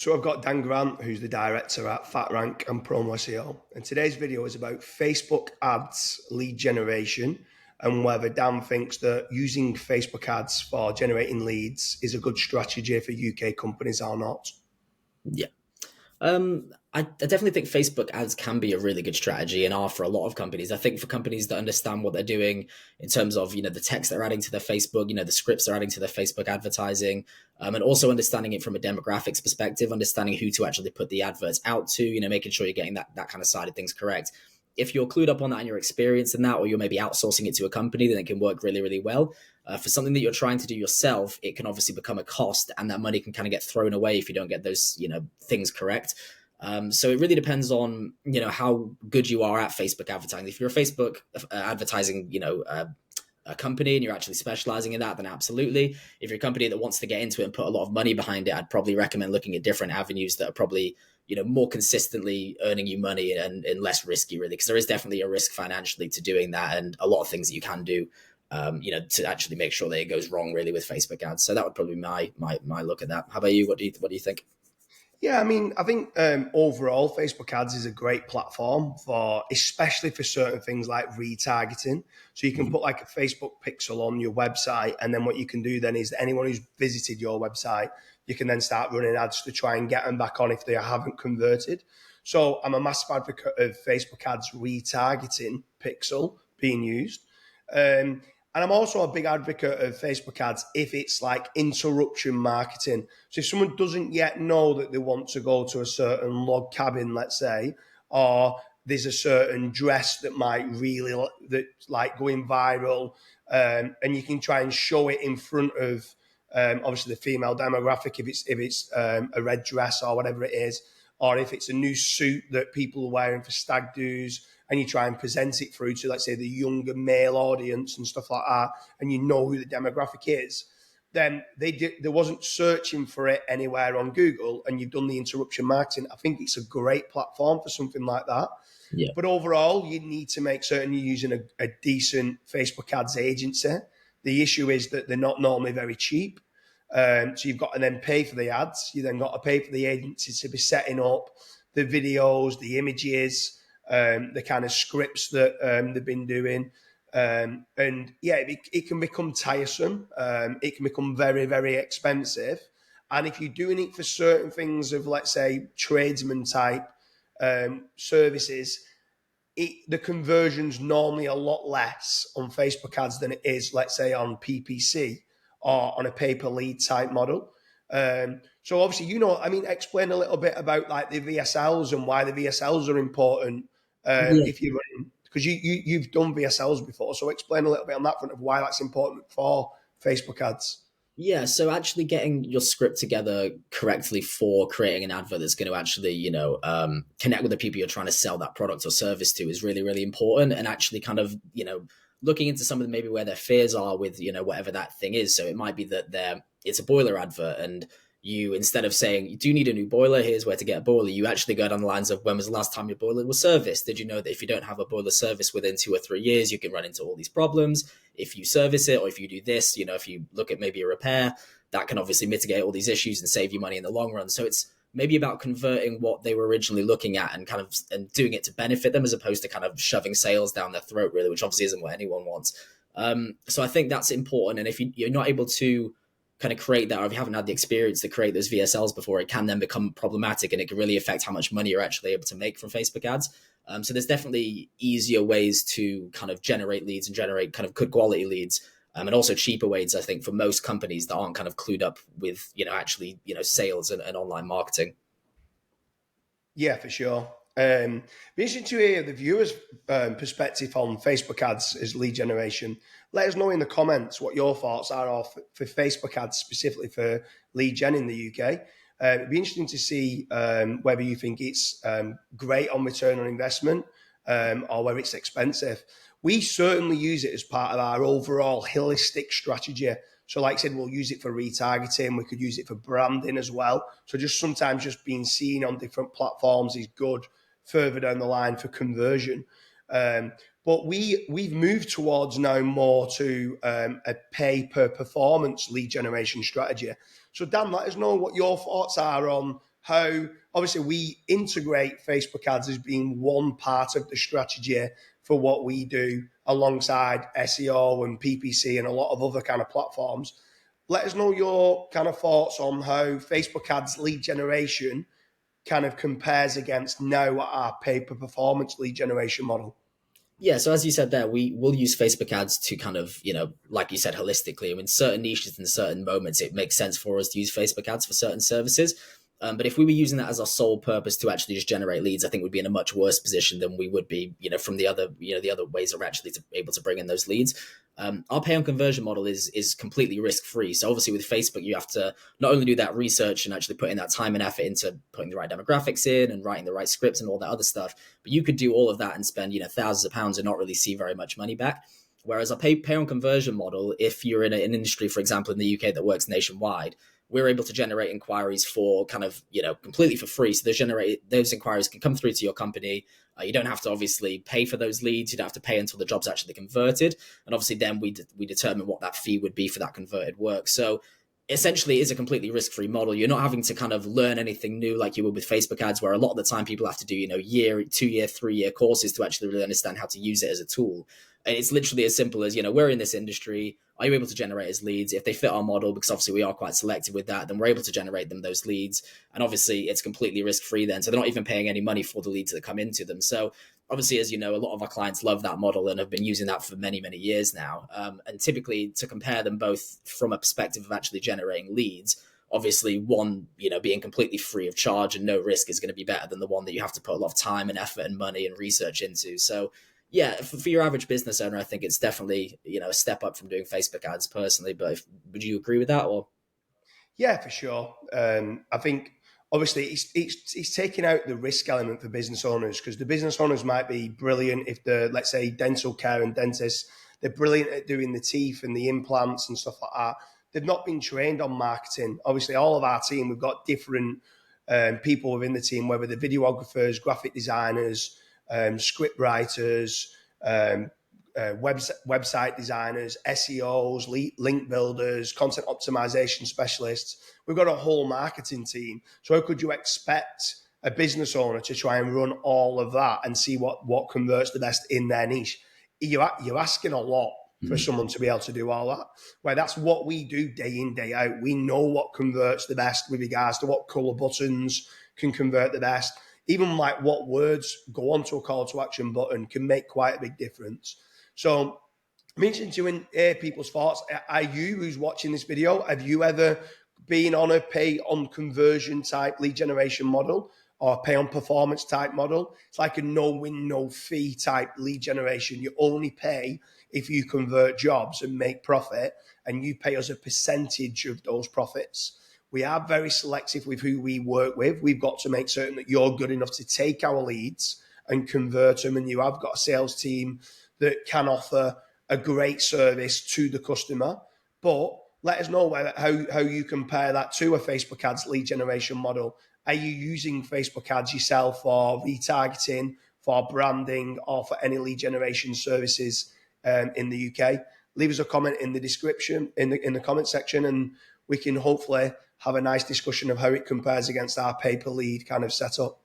So I've got Dan Grant, who's the director at FatRank and Promo SEO. And today's video is about Facebook ads lead generation and whether Dan thinks that using Facebook ads for generating leads is a good strategy for UK companies or not. Yeah. I definitely think Facebook ads can be a really good strategy and are for a lot of companies. I think for companies that understand what they're doing in terms of, the text they're adding to their Facebook, the scripts they're adding to their Facebook advertising, and also understanding it from a demographics perspective, understanding who to actually put the adverts out to, making sure you're getting that kind of side of things correct. If you're clued up on that and you're experienced in that, or you're maybe outsourcing it to a company, then it can work really, really well. For something that you're trying to do yourself, it can obviously become a cost, and that money can kind of get thrown away if you don't get those, things correct. So it really depends on, how good you are at Facebook advertising. If you're a Facebook advertising, a company and you're actually specializing in that, then absolutely. If you're a company that wants to get into it and put a lot of money behind it, I'd probably recommend looking at different avenues that are probably, more consistently earning you money and less risky, really, because there is definitely a risk financially to doing that, and a lot of things that you can do, to actually make sure that it goes wrong really with Facebook ads. So that would probably be my look at that. How about you? What do you think? Yeah, I think overall, Facebook ads is a great platform especially for certain things like retargeting. So you can put like a Facebook pixel on your website, and then what you can do then is anyone who's visited your website, you can then start running ads to try and get them back on if they haven't converted. So I'm a massive advocate of Facebook ads retargeting pixel being used. And I'm also a big advocate of Facebook ads if it's like interruption marketing. So if someone doesn't yet know that they want to go to a certain log cabin, let's say, or there's a certain dress that might really like going viral, and you can try and show it in front of obviously the female demographic if it's a red dress or whatever it is, or if it's a new suit that people are wearing for stag do's, and you try and present it through to, let's say, the younger male audience and stuff like that, and you know who the demographic is, then they wasn't searching for it anywhere on Google, and you've done the interruption marketing. I think it's a great platform for something like that. Yeah. But overall, you need to make certain you're using a decent Facebook ads agency. The issue is that they're not normally very cheap. So you've got to then pay for the ads. You then got to pay for the agency to be setting up the videos, the images, the kind of scripts that they've been doing. And yeah, it can become tiresome. It can become very, very expensive. And if you're doing it for certain things of, let's say, tradesman type services, the conversion's normally a lot less on Facebook ads than it is, let's say, on PPC or on a pay per lead type model. So obviously, explain a little bit about like the VSLs and why the VSLs are important Yeah. if you're running, because you've done VSLs before. So explain a little bit on that front of why that's important for Facebook ads. Yeah, so actually getting your script together correctly for creating an advert that's going to actually, connect with the people you're trying to sell that product or service to is really, really important. And actually kind of, looking into some of maybe where their fears are with, whatever that thing is. So it might be that it's a boiler advert, and you, instead of saying you do need a new boiler, here's where to get a boiler, you actually go down the lines of when was the last time your boiler was serviced? Did you know that if you don't have a boiler service within 2 or 3 years, you can run into all these problems? If you service it, or if you do this, if you look at maybe a repair, that can obviously mitigate all these issues and save you money in the long run. So it's maybe about converting what they were originally looking at and kind of and doing it to benefit them, as opposed to kind of shoving sales down their throat, really, which obviously isn't what anyone wants. So I think that's important. And if you're not able to kind of create that, or if you haven't had the experience to create those VSLs before, it can then become problematic, and it can really affect how much money you're actually able to make from Facebook ads. So there's definitely easier ways to kind of generate leads and generate kind of good quality leads, and also cheaper ways, I think, for most companies that aren't kind of clued up with, actually, sales and online marketing. Yeah, for sure. Be interesting to hear the viewers' perspective on Facebook ads as lead generation. Let us know in the comments what your thoughts are for Facebook ads specifically for lead gen in the UK. It'd be interesting to see whether you think it's great on return on investment or whether it's expensive. We certainly use it as part of our overall holistic strategy. So like I said, we'll use it for retargeting. We could use it for branding as well. So sometimes being seen on different platforms is good further down the line for conversion. But we've moved towards now more to a pay per performance lead generation strategy. So Dan, let us know what your thoughts are on how obviously we integrate Facebook ads as being one part of the strategy for what we do alongside SEO and PPC and a lot of other kind of platforms. Let us know your kind of thoughts on how Facebook ads lead generation kind of compares against now our pay-per-performance lead generation model. Yeah, so as you said there, we will use Facebook ads to kind of, like you said, holistically. I mean, certain niches and certain moments, it makes sense for us to use Facebook ads for certain services. But if we were using that as our sole purpose to actually just generate leads, I think we'd be in a much worse position than we would be, from the other ways of actually able to bring in those leads. Our pay on conversion model is completely risk free. So obviously with Facebook, you have to not only do that research and actually put in that time and effort into putting the right demographics in and writing the right scripts and all that other stuff, but you could do all of that and spend thousands of pounds and not really see very much money back. Whereas a pay on conversion model, if you're in an industry, for example, in the UK that works nationwide, we're able to generate inquiries for kind of, completely for free. So those inquiries can come through to your company. You don't have to obviously pay for those leads. You don't have to pay until the job's actually converted. And obviously then we determine what that fee would be for that converted work. So essentially it is a completely risk-free model. You're not having to kind of learn anything new like you would with Facebook ads, where a lot of the time people have to do, year, 2-year, 3-year courses to actually really understand how to use it as a tool. And it's literally as simple as, we're in this industry. Are you able to generate as leads? If they fit our model, because obviously we are quite selective with that, then we're able to generate them those leads. And obviously it's completely risk-free then. So they're not even paying any money for the leads that come into them. So obviously, as you know, a lot of our clients love that model and have been using that for many, many years now. And typically to compare them both from a perspective of actually generating leads, obviously one, being completely free of charge and no risk is going to be better than the one that you have to put a lot of time and effort and money and research into. So yeah, for your average business owner, I think it's definitely, a step up from doing Facebook ads personally. But would you agree with that? Or Yeah, for sure. I think obviously it's taking out the risk element for business owners, because the business owners might be brilliant if they're, let's say, dental care and dentists. They're brilliant at doing the teeth and the implants and stuff like that. They've not been trained on marketing. Obviously, all of our team, we've got different people within the team, whether they're videographers, graphic designers, script writers, website designers, SEOs, link builders, content optimization specialists. We've got a whole marketing team. So how could you expect a business owner to try and run all of that and see what converts the best in their niche? You're asking a lot for someone to be able to do all that. Well, that's what we do day in, day out. We know what converts the best with regards to what color buttons can convert the best. Even like what words go onto a call to action button can make quite a big difference. So I'm interested to hear people's thoughts. Are you, who's watching this video, have you ever been on a pay on conversion type lead generation model or pay on performance type model? It's like a no win, no fee type lead generation. You only pay if you convert jobs and make profit, and you pay us a percentage of those profits. We are very selective with who we work with. We've got to make certain that you're good enough to take our leads and convert them, and you have got a sales team that can offer a great service to the customer. But let us know how you compare that to a Facebook ads lead generation model. Are you using Facebook ads yourself for retargeting, for branding, or for any lead generation services in the UK? Leave us a comment in the description, in the comment section, and we can hopefully have a nice discussion of how it compares against our pay per lead kind of setup.